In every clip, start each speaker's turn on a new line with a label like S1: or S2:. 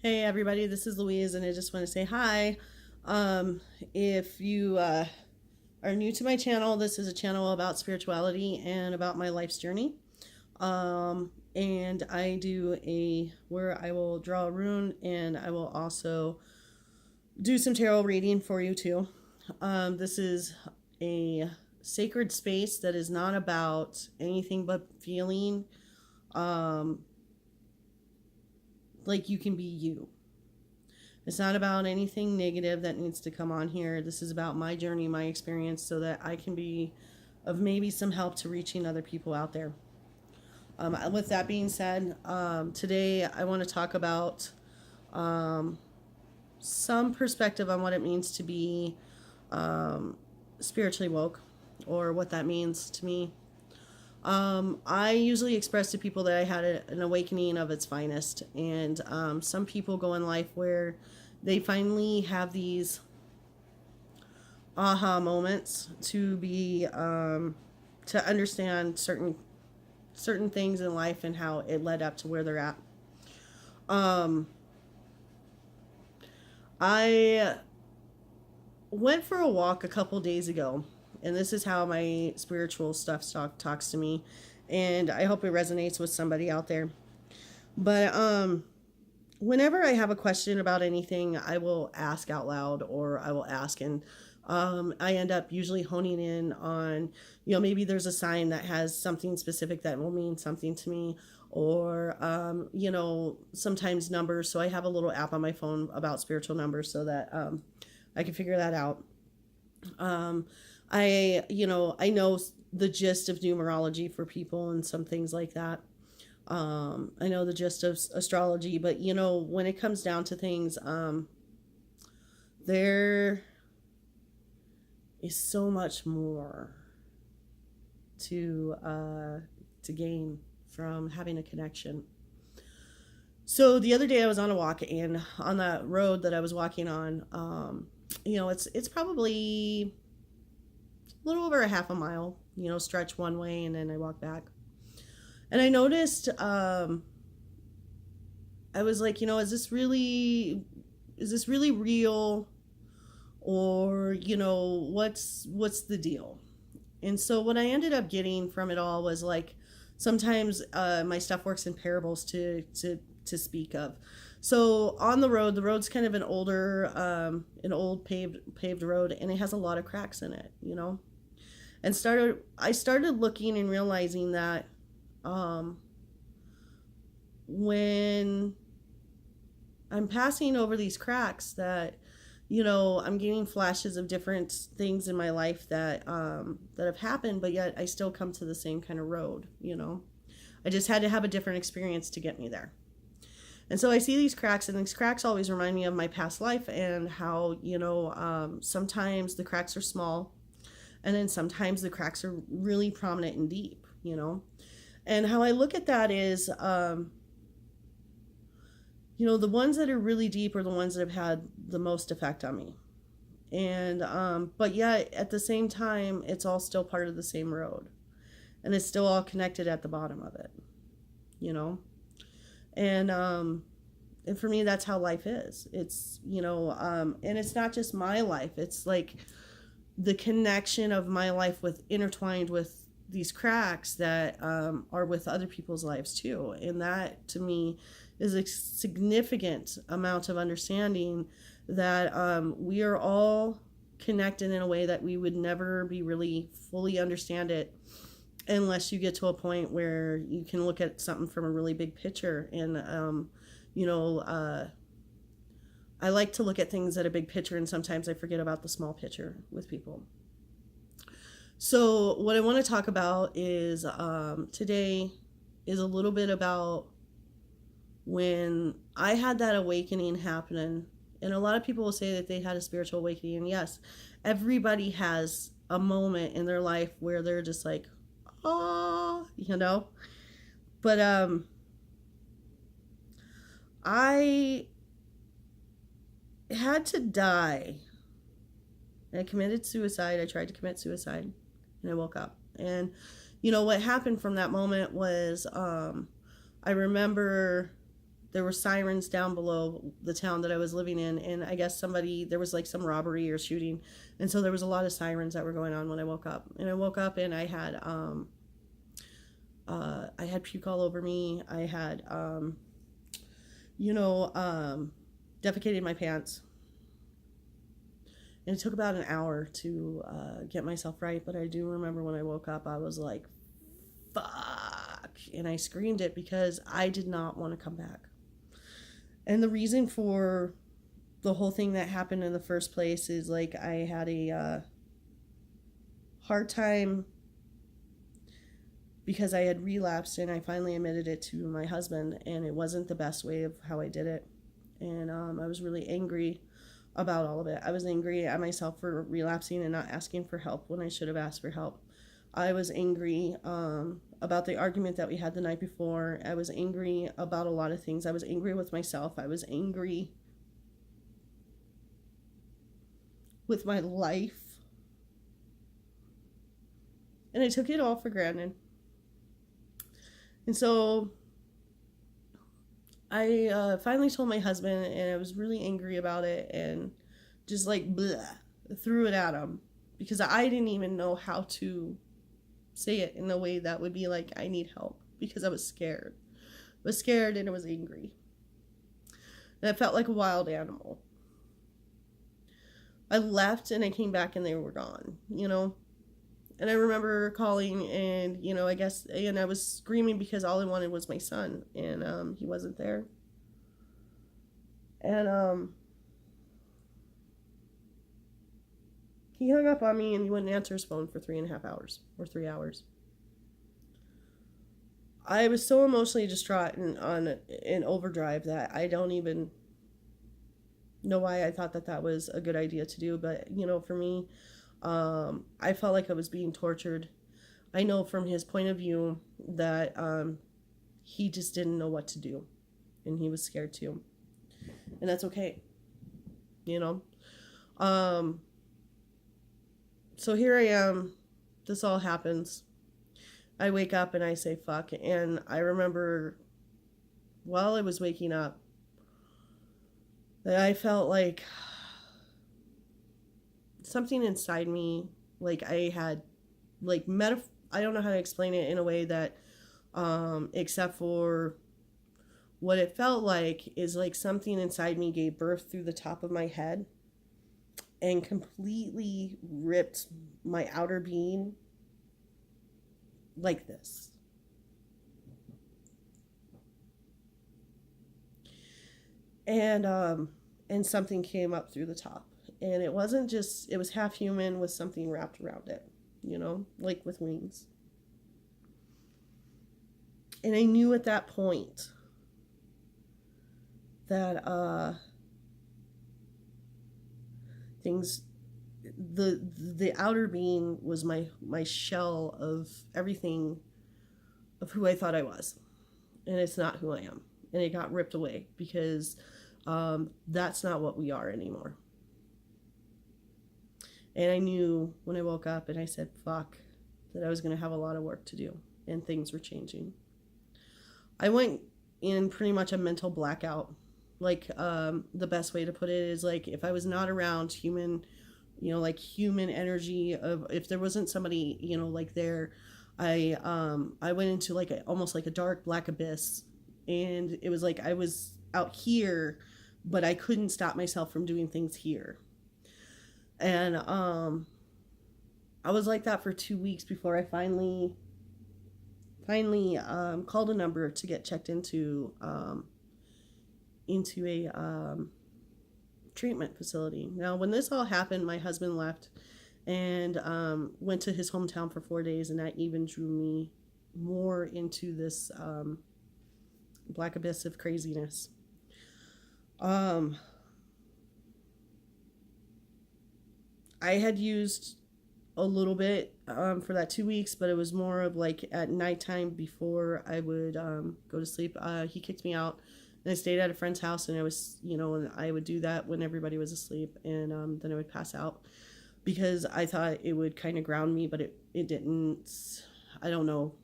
S1: Hey everybody, this is Louise, and I just want to say hi. If you are new to my channel, this is a channel about spirituality and about my life's journey. And I do where I will draw a rune, and I will also do some tarot reading for you too. This is a sacred space that is not about anything but feeling um, like you can be you. It's not about anything negative that needs to come on here. This is about my journey, my experience, so that I can be of maybe some help to reaching other people out there. With that being said, today I want to talk about um, some perspective on what it means to be spiritually woke, or what that means to me. I usually express to people that I had an awakening of its finest, and some people go in life where they finally have these aha moments to be to understand certain things in life and how it led up to where they're at. Um, I went for a walk a couple days ago, and this is how my spiritual stuff talks to me, and I hope it resonates with somebody out there. But whenever I have a question about anything, I will ask out loud, or I will ask, and I end up usually honing in on, maybe there's a sign that has something specific that will mean something to me, or, sometimes numbers. So I have a little app on my phone about spiritual numbers so that I can figure that out. Um, I know the gist of numerology for people and some things like that. I know the gist of astrology, but when it comes down to things, there is so much more to to gain from having a connection. So the other day I was on a walk, and on that road that I was walking on, it's probably a little over a half a mile, stretch one way, and then I walk back. And I noticed, I was like, is this really real, or what's the deal? And so what I ended up getting from it all was like, sometimes my stuff works in parables to speak of. So on the road's kind of an old paved road, and it has a lot of cracks in it, And I started looking and realizing that um, when I'm passing over these cracks, that I'm getting flashes of different things in my life that have happened, but yet I still come to the same kind of road. I just had to have a different experience to get me there. And so I see these cracks, and these cracks always remind me of my past life, and how sometimes the cracks are small, and then sometimes the cracks are really prominent and deep. And how I look at that is, the ones that are really deep are the ones that have had the most effect on me. And but yet at the same time, it's all still part of the same road, and it's still all connected at the bottom of it, you know. And for me, that's how life is. It's and it's not just my life. It's like the connection of my life with intertwined with these cracks that are with other people's lives too. And that to me is a significant amount of understanding that we are all connected in a way that we would never be really fully understand it unless you get to a point where you can look at something from a really big picture. And I like to look at things at a big picture, and sometimes I forget about the small picture with people. So what I want to talk about is today is a little bit about when I had that awakening happening. And a lot of people will say that they had a spiritual awakening. And yes, everybody has a moment in their life where they're just like, oh. But I had to die. I committed suicide. I tried to commit suicide, and I woke up. And what happened from that moment was I remember there were sirens down below the town that I was living in, and I guess there was like some robbery or shooting, and so there was a lot of sirens that were going on when I woke up. And I woke up and I had puke all over me. I had defecated in my pants. And it took about an hour to get myself right, but I do remember when I woke up, I was like, fuck. And I screamed it because I did not want to come back. And the reason for the whole thing that happened in the first place is like I had a hard time because I had relapsed, and I finally admitted it to my husband, and it wasn't the best way of how I did it. And I was really angry about all of it. I was angry at myself for relapsing and not asking for help when I should have asked for help. I was angry about the argument that we had the night before. I was angry about a lot of things. I was angry with myself. I was angry with my life. And I took it all for granted. And so I finally told my husband, and I was really angry about it, and just like bleh, threw it at him because I didn't even know how to say it in a way that would be like, I need help, because I was scared. I was scared and I was angry. And I felt like a wild animal. I left and I came back and they were gone, And I remember calling and, I was screaming because all I wanted was my son, and he wasn't there. And he hung up on me and he wouldn't answer his phone for 3.5 hours or 3 hours. I was so emotionally distraught and on an overdrive that I don't even know why I thought that was a good idea to do. But, for me, I felt like I was being tortured. I know from his point of view that he just didn't know what to do, and he was scared too. And that's okay, So here I am. This all happens. I wake up and I say fuck. And I remember while I was waking up that I felt like something inside me, like I had, like, I don't know how to explain it in a way that, except for what it felt like is like something inside me gave birth through the top of my head and completely ripped my outer being like this. And something came up through the top. And it wasn't just, it was half human with something wrapped around it, like with wings. And I knew at that point that the outer being was my shell of everything of who I thought I was. And it's not who I am. And it got ripped away because that's not what we are anymore. And I knew when I woke up and I said, fuck, that I was going to have a lot of work to do, and things were changing. I went in pretty much a mental blackout. Like, the best way to put it is like, if I was not around human, like human energy of, if there wasn't somebody, like there, I went into like almost like a dark black abyss. And it was like, I was out here, but I couldn't stop myself from doing things here. And I was like that for 2 weeks before I finally called a number to get checked into a treatment facility. Now, when this all happened, my husband left and went to his hometown for 4 days, and that even drew me more into this black abyss of craziness. I had used a little bit for that 2 weeks, but it was more of like at nighttime before I would go to sleep. He kicked me out, and I stayed at a friend's house, and I was, and I would do that when everybody was asleep, and then I would pass out because I thought it would kind of ground me, but it didn't. I don't know.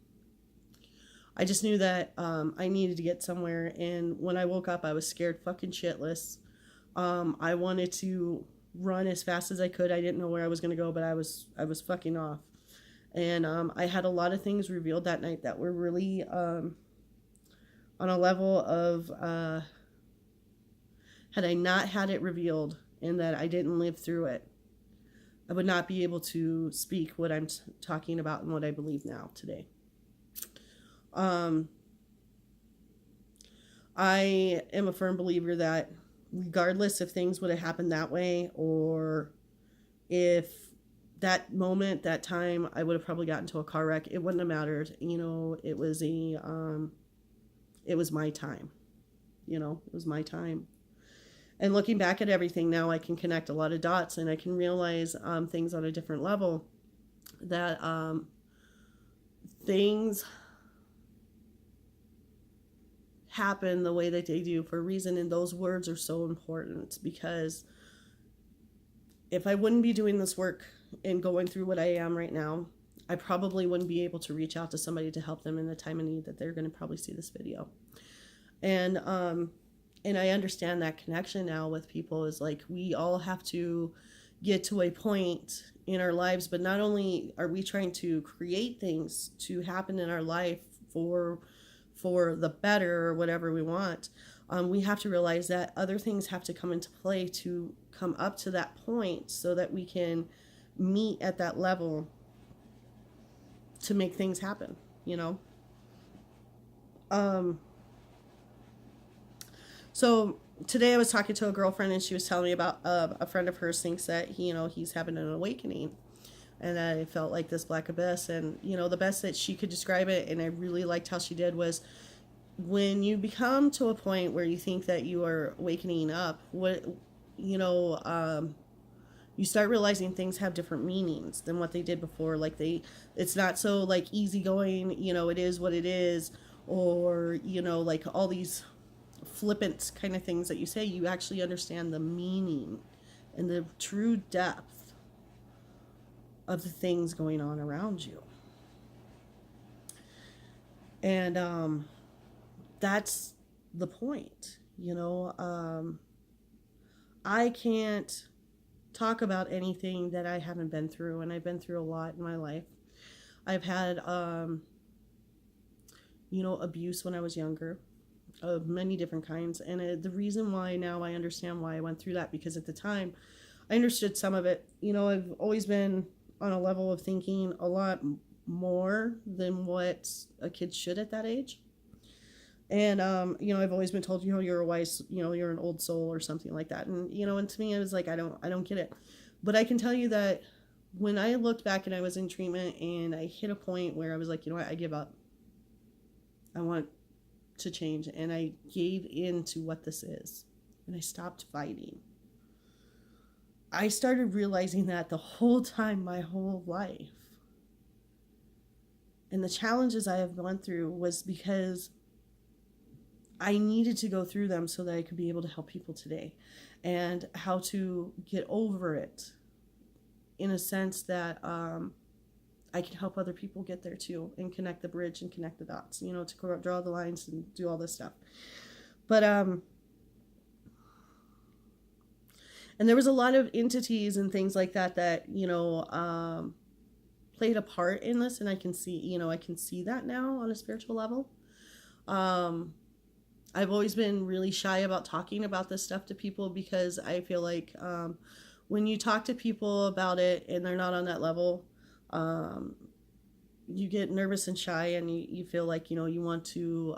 S1: I just knew that I needed to get somewhere. And when I woke up, I was scared fucking shitless. I wanted to run as fast as I could. I didn't know where I was going to go, but I was fucking off. And I had a lot of things revealed that night that were really on a level of had I not had it revealed and that I didn't live through it, I would not be able to speak what I'm talking about and what I believe now today. I am a firm believer that regardless if things would have happened that way, or if that moment, that time, I would have probably gotten into a car wreck, it wouldn't have mattered. It was my time. It was my time. And looking back at everything now, I can connect a lot of dots, and I can realize things on a different level, that things happen the way that they do for a reason. And those words are so important, because if I wouldn't be doing this work and going through what I am right now, I probably wouldn't be able to reach out to somebody to help them in the time of need that they're going to probably see this video. And I understand that connection now with people is like, we all have to get to a point in our lives, but not only are we trying to create things to happen in our life for the better or whatever we want, we have to realize that other things have to come into play to come up to that point so that we can meet at that level to make things happen, So today I was talking to a girlfriend, and she was telling me about a friend of hers thinks that he's having an awakening, and I felt like this black abyss. And the best that she could describe it, and I really liked how she did, was when you become to a point where you think that you are wakening up, you start realizing things have different meanings than what they did before. Like it's not so like easygoing, it is what it is, or like all these flippant kind of things that you say. You actually understand the meaning and the true depth of the things going on around you. And that's the point. I can't talk about anything that I haven't been through, and I've been through a lot in my life. I've had abuse when I was younger, of many different kinds. And the reason why now I understand why I went through that, because at the time I understood some of it. I've always been on a level of thinking a lot more than what a kid should at that age. And I've always been told, you're a wise, you're an old soul or something like that. And and to me, I was like, I don't get it. But I can tell you that when I looked back and I was in treatment and I hit a point where I was like, what, I give up. I want to change. And I gave in to what this is, and I stopped fighting. I started realizing that the whole time, my whole life, and the challenges I have gone through was because I needed to go through them so that I could be able to help people today, and how to get over it in a sense that I can help other people get there too, and connect the bridge and connect the dots, to draw the lines and do all this stuff. But and there was a lot of entities and things like that played a part in this, and I can see that now on a spiritual level. I've always been really shy about talking about this stuff to people, because I feel like when you talk to people about it and they're not on that level, you get nervous and shy, and you feel like, you want to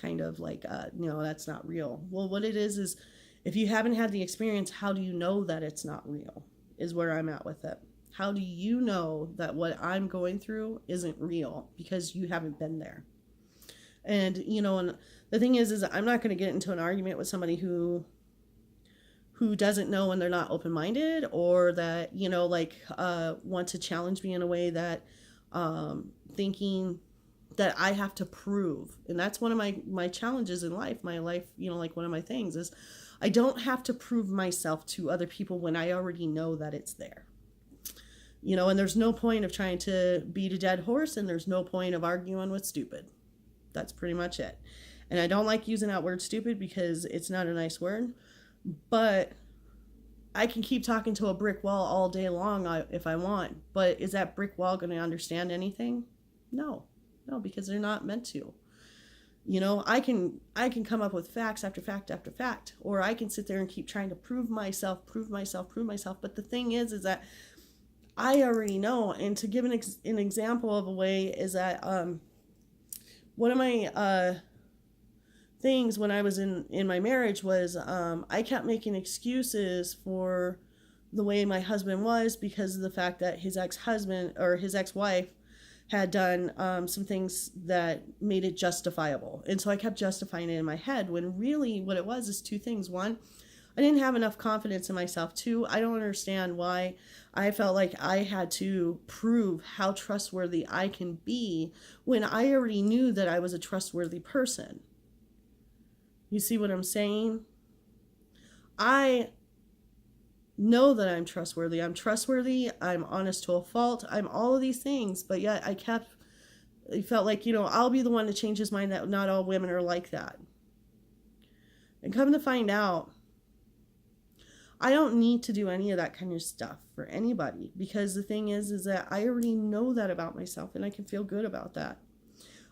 S1: kind of like, that's not real. Well, what it is if you haven't had the experience, how do you know that it's not real, is where I'm at with it. How do you know that what I'm going through isn't real? Because you haven't been there. And, and the thing is I'm not going to get into an argument with somebody who doesn't know, and they're not open-minded, or that, want to challenge me in a way that, thinking that I have to prove. And that's one of my challenges in life. My life, one of my things is I don't have to prove myself to other people when I already know that it's there. And there's no point of trying to beat a dead horse, and there's no point of arguing with stupid. That's pretty much it. And I don't like using that word stupid because it's not a nice word, but I can keep talking to a brick wall all day long if I want. But is that brick wall going to understand anything? No, because they're not meant to. I can come up with facts after fact after fact, or I can sit there and keep trying to prove myself. But the thing is that I already know. And to give an example of a way is that one of my things when I was in my marriage was I kept making excuses for the way my husband was because of the fact that his ex-husband or his ex-wife had done some things that made it justifiable. And so I kept justifying it in my head when really what it was is two things. One, I didn't have enough confidence in myself. Two, I don't understand why I felt like I had to prove how trustworthy I can be when I already knew that I was a trustworthy person. You see what I'm saying? I know that I'm trustworthy. I'm honest to a fault. I'm all of these things. But yet I felt like, I'll be the one to change his mind that not all women are like that. And come to find out, I don't need to do any of that kind of stuff for anybody, because the thing is that I already know that about myself and I can feel good about that.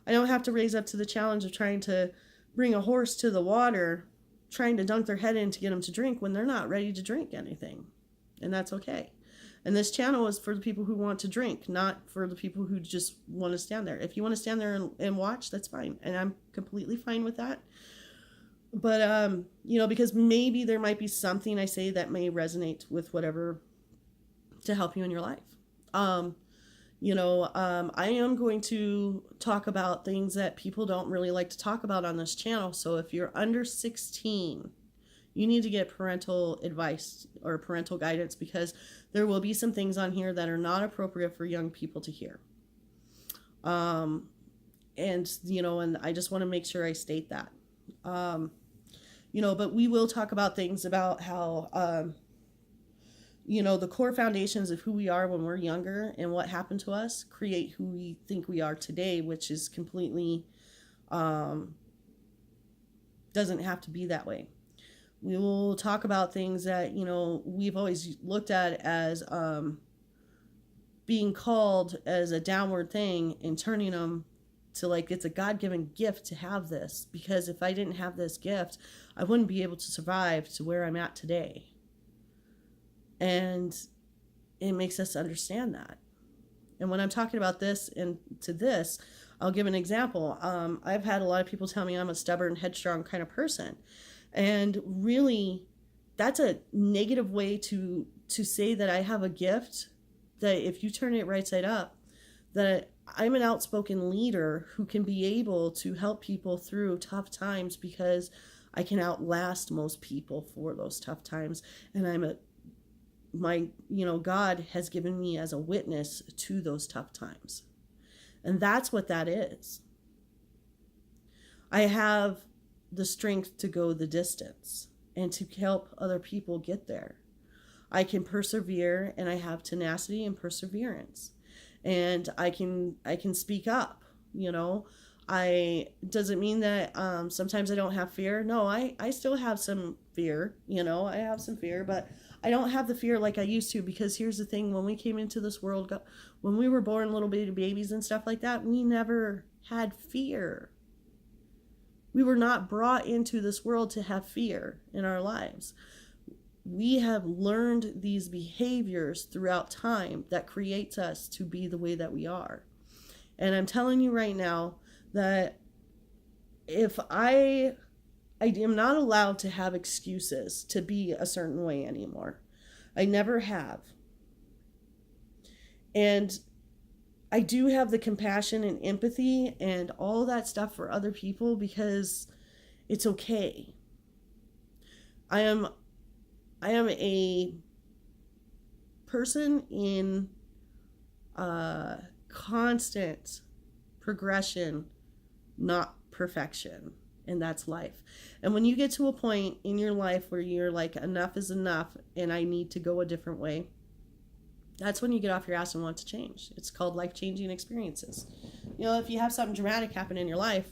S1: I don't have to raise up to the challenge of trying to bring a horse to the water, trying to dunk their head in to get them to drink when they're not ready to drink anything. And that's okay. And this channel is for the people who want to drink, not for the people who just want to stand there. If you want to stand there and watch, that's fine. And I'm completely fine with that. But, because maybe there might be something I say that may resonate with whatever to help you in your life. I am going to talk about things that people don't really like to talk about on this channel. So if you're under 16, you need to get parental advice or parental guidance, because there will be some things on here that are not appropriate for young people to hear. And I just want to make sure I state that. But we will talk about things about how, the core foundations of who we are when we're younger and what happened to us create who we think we are today, which is completely, doesn't have to be that way. We will talk about things that, we've always looked at as being called as a downward thing and turning them to like it's a God-given gift to have this, because if I didn't have this gift, I wouldn't be able to survive to where I'm at today. And it makes us understand that. And when I'm talking about this and to this, I'll give an example. I've had a lot of people tell me I'm a stubborn, headstrong kind of person. And really, that's a negative way to say that I have a gift, that if you turn it right side up, that I'm an outspoken leader who can be able to help people through tough times, because I can outlast most people for those tough times. And God has given me as a witness to those tough times. And that's what that is. I have the strength to go the distance and to help other people get there. I can persevere, and I have tenacity and perseverance. And I can speak up, I doesn't mean that sometimes I don't have fear. No, I still have some fear, I have some fear, but I don't have the fear like I used to, because here's the thing. When we came into this world, when we were born little bitty babies and stuff like that, we never had fear. We were not brought into this world to have fear in our lives. We have learned these behaviors throughout time that creates us to be the way that we are. And I'm telling you right now that if I am not allowed to have excuses to be a certain way anymore. I never have. And I do have the compassion and empathy and all that stuff for other people, because it's okay. I am a person in constant progression, not perfection. And that's life. And when you get to a point in your life where you're like, enough is enough and I need to go a different way, That's when you get off your ass and want to change. It's called life-changing experiences. If you have something dramatic happen in your life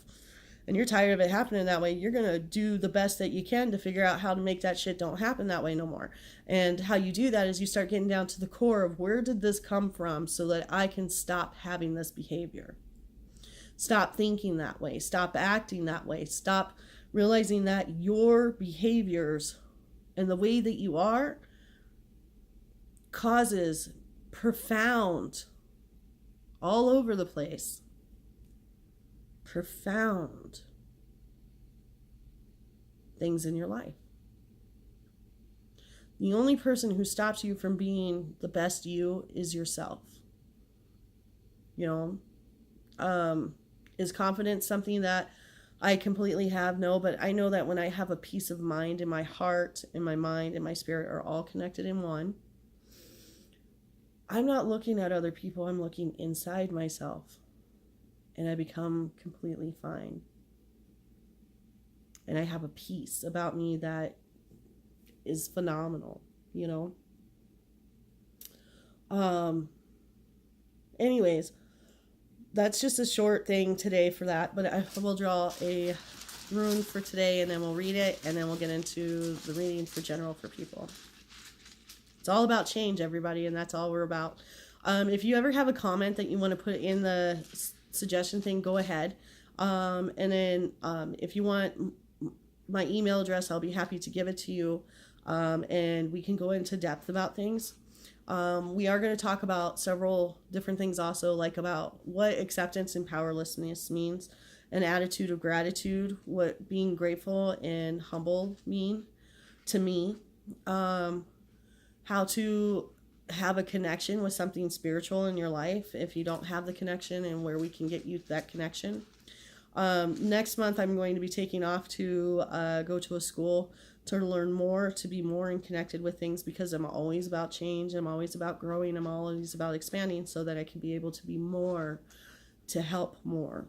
S1: and you're tired of it happening that way, you're going to do the best that you can to figure out how to make that shit don't happen that way no more. And how you do that is you start getting down to the core of where did this come from so that I can stop having this behavior. Stop thinking that way. Stop acting that way. Stop realizing that your behaviors and the way that you are causes profound, all over the place, profound things in your life. The only person who stops you from being the best you is yourself. Is confidence something that I completely have? No, but I know that when I have a peace of mind in my heart and my mind and my spirit are all connected in one, I'm not looking at other people, I'm looking inside myself. And I become completely fine. And I have a peace about me that is phenomenal, Anyways, that's just a short thing today for that. But I will draw a rune for today, and then we'll read it, and then we'll get into the reading for general for people. It's all about change, everybody, and that's all we're about. If you ever have a comment that you want to put in the suggestion thing, go ahead. And then if you want my email address, I'll be happy to give it to you. And we can go into depth about things. We are going to talk about several different things also, like about what acceptance and powerlessness means, an attitude of gratitude, what being grateful and humble mean to me. How to have a connection with something spiritual in your life if you don't have the connection, and where we can get you that connection. Next month, I'm going to be taking off to go to a school to learn more, to be more and connected with things, because I'm always about change. I'm always about growing. I'm always about expanding so that I can be able to be more, to help more.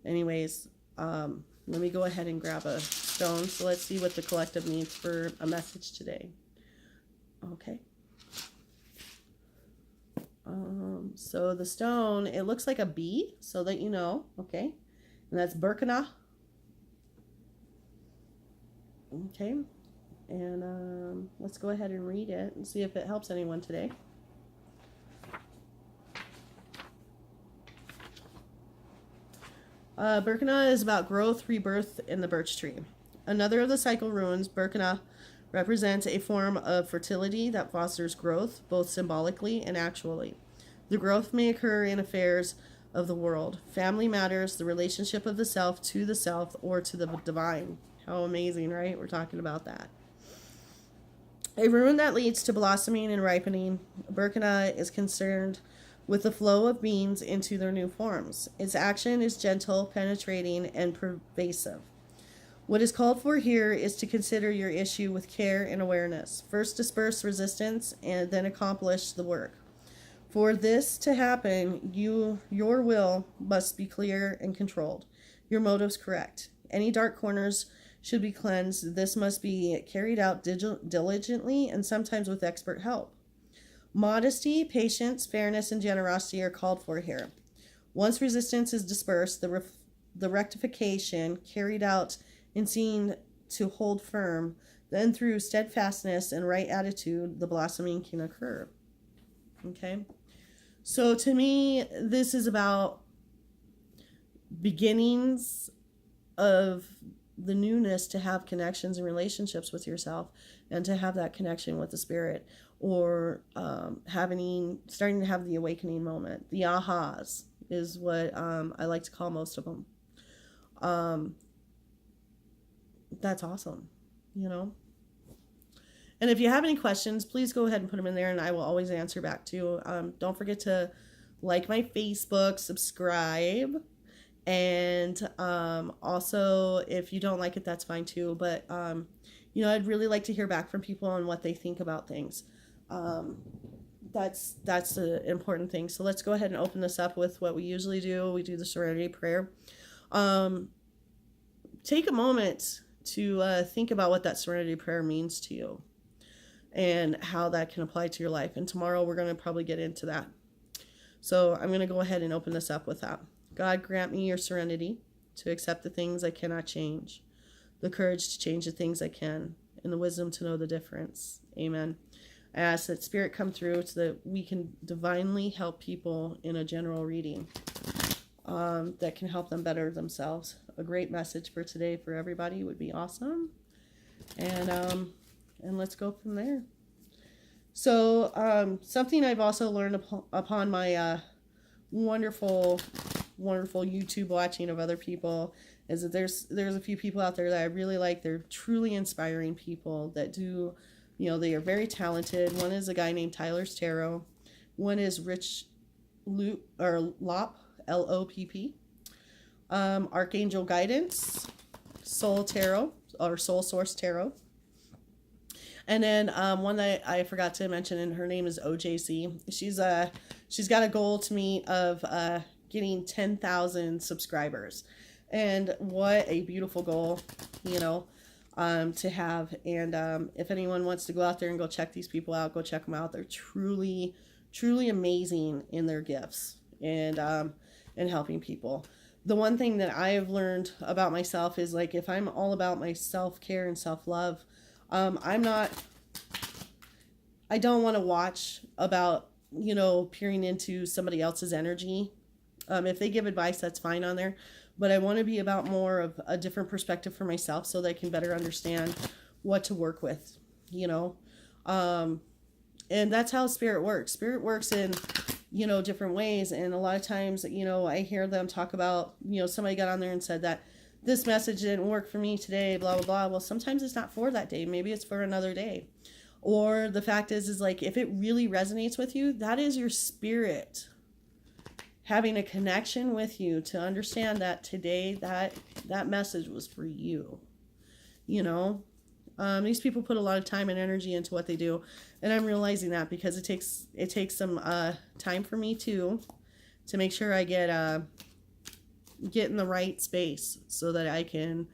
S1: Anyways, let me go ahead and grab a stone. So let's see what the collective needs for a message today. Okay. So the stone, it looks like a bee, so that you know, okay? And that's Berkana. Okay. And let's go ahead and read it and see if it helps anyone today. Berkana is about growth, rebirth in the birch tree. Another of the cycle runes, Berkana, represents a form of fertility that fosters growth, both symbolically and actually. The growth may occur in affairs of the world, family matters, the relationship of the self, or to the divine. How amazing, right? We're talking about that. A rune that leads to blossoming and ripening. Berkana is concerned with the flow of beings into their new forms. Its action is gentle, penetrating, and pervasive. What is called for here is to consider your issue with care and awareness. First disperse resistance and then accomplish the work. For this to happen, your will must be clear and controlled. Your motives correct. Any dark corners should be cleansed. This must be carried out diligently and sometimes with expert help. Modesty, patience, fairness, and generosity are called for here. Once resistance is dispersed, the rectification carried out and seen to hold firm, then through steadfastness and right attitude, the blossoming can occur. Okay? So to me, this is about beginnings of the newness, to have connections and relationships with yourself, and to have that connection with the spirit, or starting to have the awakening moment. The ahas is what I like to call most of them. That's awesome, And if you have any questions, please go ahead and put them in there, and I will always answer back too. Don't forget to like my Facebook, subscribe, and also if you don't like it, that's fine too. But I'd really like to hear back from people on what they think about things. That's the important thing. So let's go ahead and open this up with what we usually do. We do the Serenity Prayer. Take a moment to think about what that Serenity Prayer means to you. and how that can apply to your life. And tomorrow we're going to probably get into that. So I'm going to go ahead and open this up with that. God, grant me your serenity to accept the things I cannot change, the courage to change the things I can, and the wisdom to know the difference. Amen. I ask that Spirit come through so that we can divinely help people in a general reading that can help them better themselves. A great message for today for everybody would be awesome. And let's go from there. So something I've also learned upon my wonderful YouTube watching of other people is that there's a few people out there that I really like. They're truly inspiring people that do, they are very talented. One is a guy named Tyler's Tarot. One is Rich Lopp, L-O-P-P. Archangel Guidance, Soul Tarot, or Soul Source Tarot. And then one that I forgot to mention, and her name is OJC. She's got a goal to meet of getting 10,000 subscribers, and what a beautiful goal, to have. And if anyone wants to go out there and go check these people out, go check them out. They're truly, truly amazing in their gifts and helping people. The one thing that I have learned about myself is, like, if I'm all about my self-care and self-love, I don't want to watch about, peering into somebody else's energy. If they give advice, that's fine on there. But I want to be about more of a different perspective for myself so that I can better understand what to work with, And that's how Spirit works. Spirit works in, different ways. And a lot of times, I hear them talk about, somebody got on there and said that this message didn't work for me today, blah, blah, blah. Well, sometimes it's not for that day. Maybe it's for another day. Or the fact is like, if it really resonates with you, that is your spirit having a connection with you to understand that today that message was for you. These people put a lot of time and energy into what they do, and I'm realizing that because it takes some time for me too to make sure I get in the right space so that I can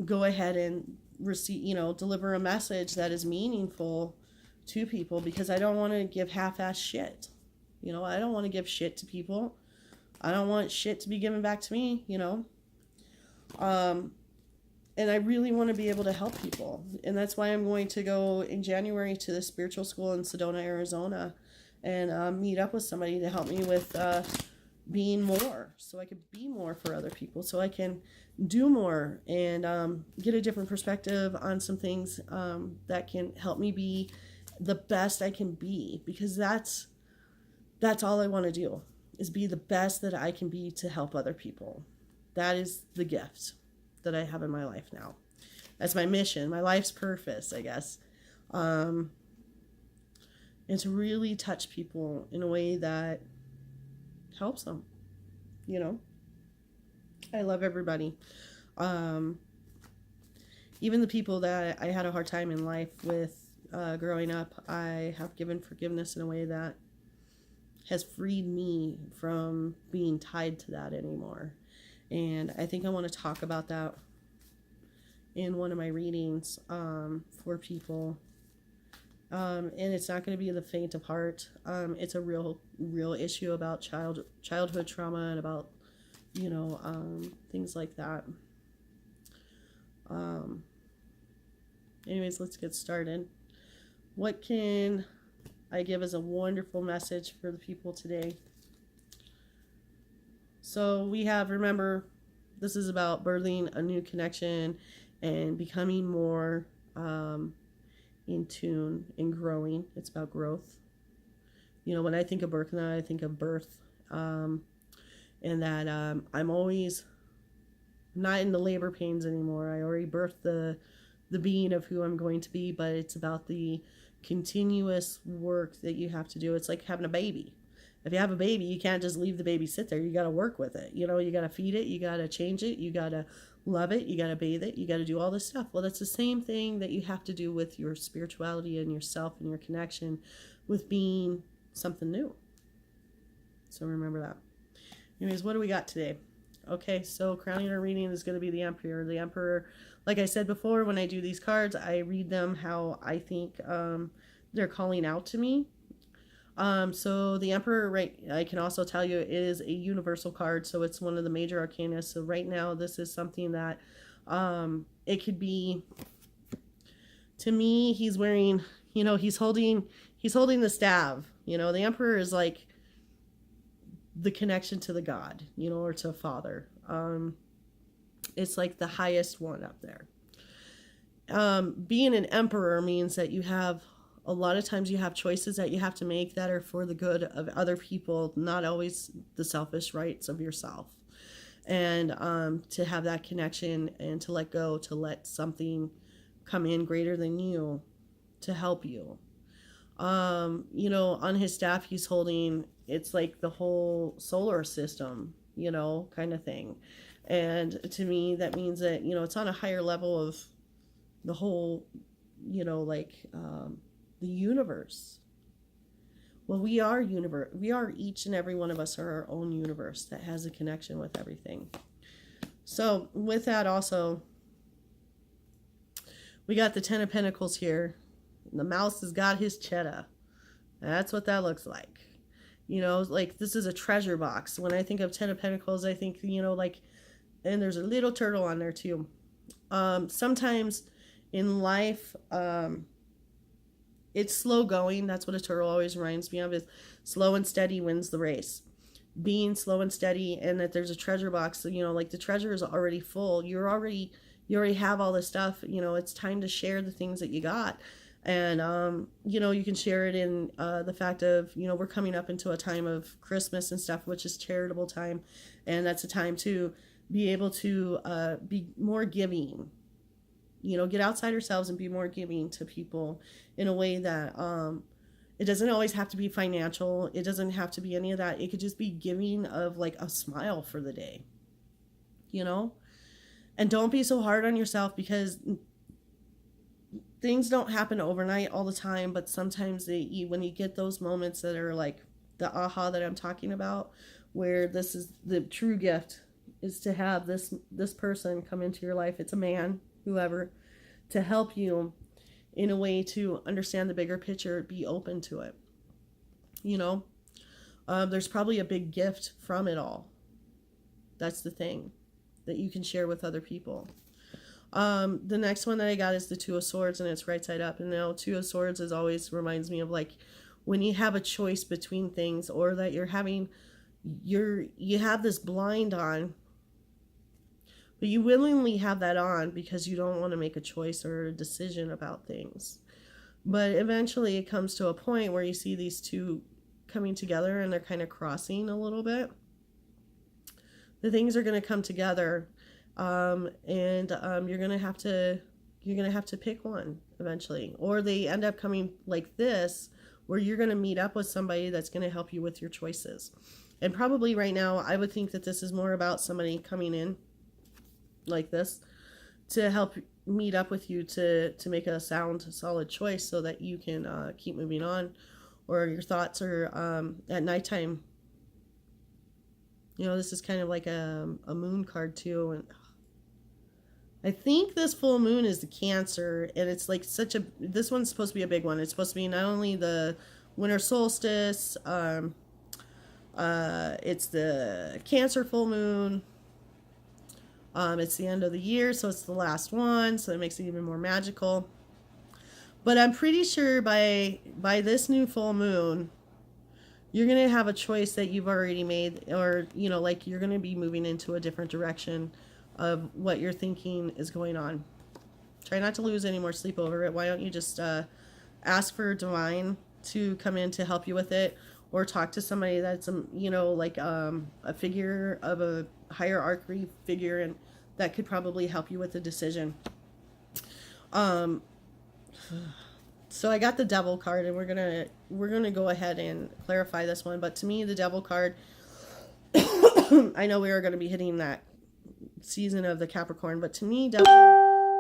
S1: go ahead and receive, deliver a message that is meaningful to people, because I don't want to give half-ass shit. I don't want to give shit to people. I don't want shit to be given back to me, and I really want to be able to help people. And that's why I'm going to go in January to the spiritual school in Sedona, Arizona, and meet up with somebody to help me with being more, so I could be more for other people, so I can do more and get a different perspective on some things that can help me be the best I can be, because that's all I want to do, is be the best that I can be to help other people. That is the gift that I have in my life now. That's my mission, my life's purpose, I guess. And to really touch people in a way that helps them. I love everybody. Even the people that I had a hard time in life with growing up, I have given forgiveness in a way that has freed me from being tied to that anymore. And I think I want to talk about that in one of my readings for people. And it's not going to be the faint of heart. It's a real issue about childhood trauma and about, things like that. Anyways, let's get started. What can I give as a wonderful message for the people today? So we have, remember, this is about birthing a new connection and becoming more in tune and growing. It's about growth. When I think of Birkna, I think of birth, and that I'm always not in the labor pains anymore. I already birthed the being of who I'm going to be, but it's about the continuous work that you have to do. It's like having a baby. If you have a baby, you can't just leave the baby sit there. You got to work with it. You got to feed it. You got to change it. You got to love it. You got to bathe it. You got to do all this stuff. Well, that's the same thing that you have to do with your spirituality and yourself and your connection with being something new. So remember that. Anyways, what do we got today? Okay, so crowning our reading is going to be the Emperor. The Emperor, like I said before, when I do these cards, I read them how I think they're calling out to me. So the Emperor, right, I can also tell you, is a universal card, so it's one of the major arcana. So right now, this is something that it could be. To me, he's wearing, he's holding the staff. The Emperor is like the connection to the God, or to Father. It's like the highest one up there. Being an emperor means that a lot of times you have choices that you have to make that are for the good of other people, not always the selfish rights of yourself. And to have that connection and to let go, to let something come in greater than you to help you. On his staff, he's holding, it's like the whole solar system, kind of thing. And to me, that means that, it's on a higher level of the whole, the universe. Well, we are universe. We are, each and every one of us are our own universe that has a connection with everything. So with that also, we got the Ten of Pentacles here. The mouse has got his cheddar. That's what that looks like. Like this is a treasure box. When I think of Ten of Pentacles, I think, and there's a little turtle on there too. Sometimes in life, it's slow going. That's what a turtle always reminds me of, is slow and steady wins the race. Being slow and steady, and that there's a treasure box, like the treasure is already full. You already have all this stuff. It's time to share the things that you got. And, you can share it in the fact of, we're coming up into a time of Christmas and stuff, which is charitable time. And that's a time to be able to be more giving. Get outside ourselves and be more giving to people in a way that it doesn't always have to be financial. It doesn't have to be any of that. It could just be giving of like a smile for the day, and don't be so hard on yourself, because things don't happen overnight all the time. But sometimes when you get those moments that are like the aha that I'm talking about, where this is the true gift, is to have this person come into your life. It's a man, whoever, to help you in a way to understand the bigger picture, be open to it. There's probably a big gift from it all. That's the thing that you can share with other people. The next one that I got is the Two of Swords, and it's right side up. And now Two of Swords always reminds me of like when you have a choice between things, or that you have this blind on, but you willingly have that on because you don't want to make a choice or a decision about things. But eventually it comes to a point where you see these two coming together and they're kind of crossing a little bit. The things are going to come together, and you're going to have to pick one eventually. Or they end up coming like this, where you're going to meet up with somebody that's going to help you with your choices. And probably right now, I would think that this is more about somebody coming in like this to help meet up with you to make a sound, solid choice, so that you can keep moving on, or your thoughts are at nighttime. This is kind of like a moon card too, and I think this full moon is the Cancer, and it's like this one's supposed to be a big one. It's supposed to be not only the winter solstice, it's the Cancer full moon. It's the end of the year, so it's the last one, so it makes it even more magical. But I'm pretty sure by this new full moon, you're going to have a choice that you've already made, or, like you're going to be moving into a different direction of what you're thinking is going on. Try not to lose any more sleep over it. Why don't you just ask for divine to come in to help you with it, or talk to somebody that's, like a figure of a hierarchy figure, and that could probably help you with the decision. So I got the Devil card, and we're gonna go ahead and clarify this one. But to me, the Devil card, I know we are going to be hitting that season of the Capricorn, but to me, Devil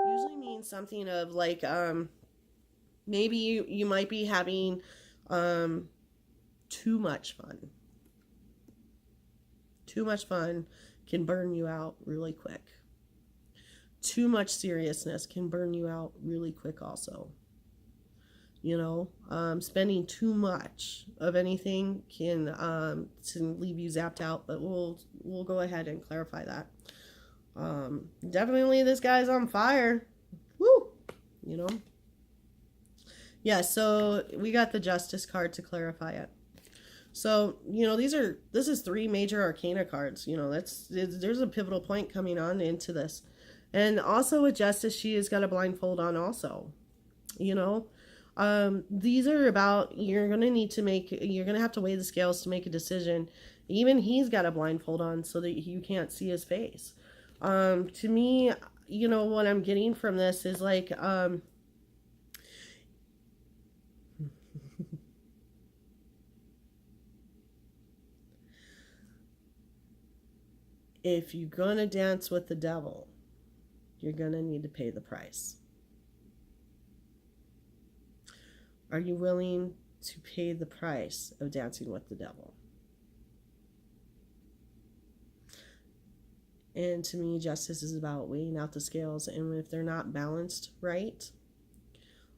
S1: usually means something of like maybe you might be having too much fun. Too much fun can burn you out really quick. Too much seriousness can burn you out really quick also. Spending too much of anything can leave you zapped out, but we'll go ahead and clarify that. Definitely this guy's on fire. Woo! You know? Yeah, so we got the Justice card to clarify it. So, this is 3 major arcana cards. There's a pivotal point coming on into this. And also with Justice, she has got a blindfold on also. These are about, you're going to have to weigh the scales to make a decision. Even he's got a blindfold on so that you can't see his face. To me, what I'm getting from this is like, if you're going to dance with the devil, you're going to need to pay the price. Are you willing to pay the price of dancing with the devil? And to me, justice is about weighing out the scales, and if they're not balanced right,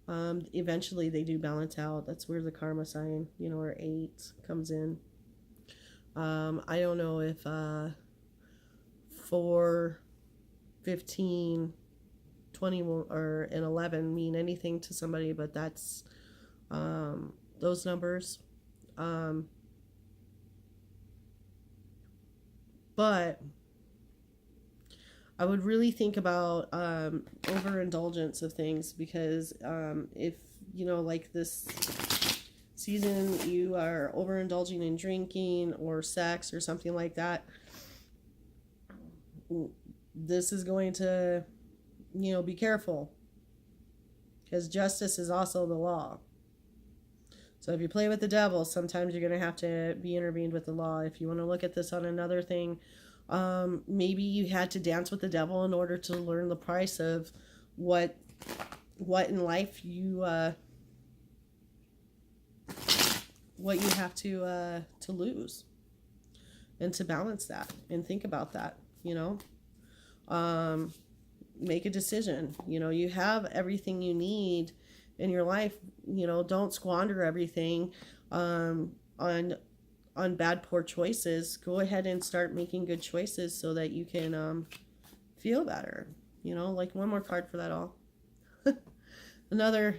S1: eventually they do balance out. That's where the karma sign, or 8 comes in. I don't know if 4, 15, 20, or an 11 mean anything to somebody, but that's those numbers. But I would really think about overindulgence of things, because if, like this season, you are overindulging in drinking or sex or something like that, this is going to, be careful, because justice is also the law. So if you play with the devil, sometimes you're going to have to be intervened with the law. If you want to look at this on another thing, maybe you had to dance with the devil in order to learn the price of what in life you what you have to lose, and to balance that and think about that. Make a decision. You have everything you need in your life. Don't squander everything on bad, poor choices. Go ahead and start making good choices so that you can feel better. Like one more card for that all. Another,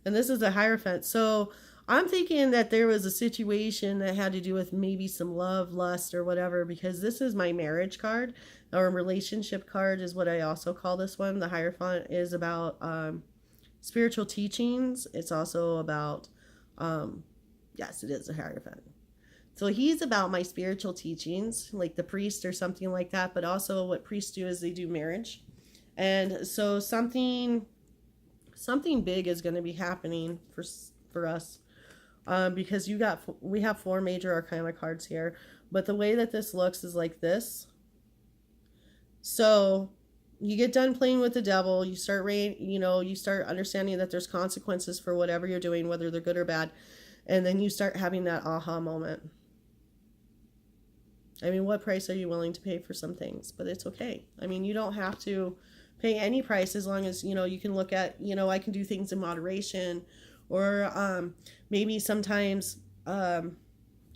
S1: and this is the Hierophant. So I'm thinking that there was a situation that had to do with maybe some love, lust, or whatever, because this is my marriage card, or relationship card is what I also call this one. The Hierophant is about spiritual teachings. It's also about, yes, it is a Hierophant. So he's about my spiritual teachings, like the priest or something like that. But also what priests do is they do marriage. And so something big is going to be happening for us. Because we have 4 major arcana cards here. But the way that this looks is like this. So you get done playing with the devil, you start understanding that there's consequences for whatever you're doing, whether they're good or bad, and then you start having that aha moment. I mean, what price are you willing to pay for some things? But it's okay. I mean, you don't have to pay any price, as long as, you can look at, I can do things in moderation, or maybe sometimes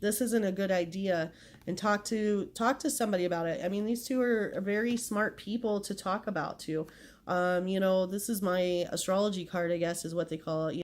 S1: this isn't a good idea, and talk to somebody about it. I mean, these two are very smart people to talk about too. This is my astrology card, I guess is what they call it.